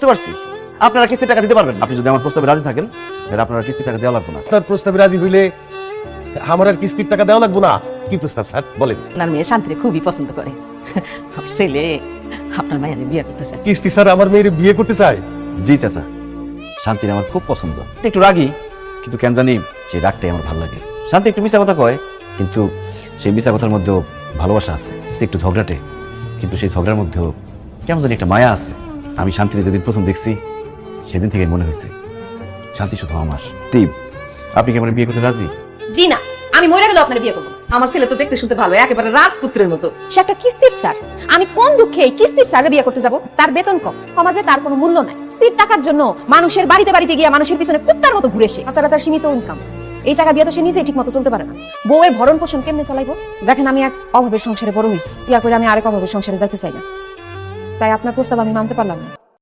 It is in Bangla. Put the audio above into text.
বুঝতে পারছি আপনারা কিস্তির টাকা দিতে পারবেন। আপনি যদি আমার প্রস্তাবে রাজি থাকেন তাহলে আপনারা কিস্তির টাকা দেওয়া লাগবে না। আপনার প্রস্তাবে রাজি হইলে আমার আর কিস্তির টাকা দেওয়া লাগবে না। কি প্রস্তাব স্যার বলেন? আপনার মেয়ে শান্তিরে খুবই পছন্দ করে। আমার ছেলে আপনার মায়ের বিয়ে করতেছে। কিস্তি স্যার আমার মেয়ের বিয়ে করতে চায়? জি চাচা, শান্তির আমার খুব পছন্দ। একটু রাগী, কিন্তু কেন জানি সেই রাগটাই আমার ভালো লাগে। শান্তি একটু মিশা কথা কয়, কিন্তু সেই মিশা কথার মধ্যেও ভালোবাসা আছে। সে একটু ঝগড়াটে, কিন্তু সেই ঝগড়ার মধ্যেও কেমন জানি একটা মায়া আছে। আমি শান্তির যেদিন প্রথম দেখছি সেদিন থেকে মনে হয়েছে শান্তি শুধু আমার। টিপ, আপনি কি আমার বিয়ে করতে রাজি? জি না, আমি মরে গেলে আপনার বিয়ে করবো। আমার ছেলে তো দেখতে শুনতে ভালো, একেবারে রাজপুত্রের মতো। সে একটা কিস্তির স্যার। আমি কোন দুঃখে এই কিস্তির স্যারের বিয়ে করতে যাব? তার বেতন কম, সমাজে তার কোনো মূল্য নাই। স্থির টাকার জন্য মানুষের বাড়িতে বাড়িতে গিয়ে মানুষের পিছনে কুত্তার মতো ঘুরে সে। তাছাড়া তার সীমিত ইনকাম, এই টাকা দিয়ে তো সে নিজেই ঠিক মতো চলতে পারে না। বউয়ের ভরণ পোষণ কেমনে চালাইবো? দেখেন, আমি এক অভাবের সংসারে বড় হয়েছি, ইয়া করে আমি আরেক অভাবের সংসারে যাইতে চাই না। তাই আপনার প্রস্তাব আমি মানতে পারলাম না।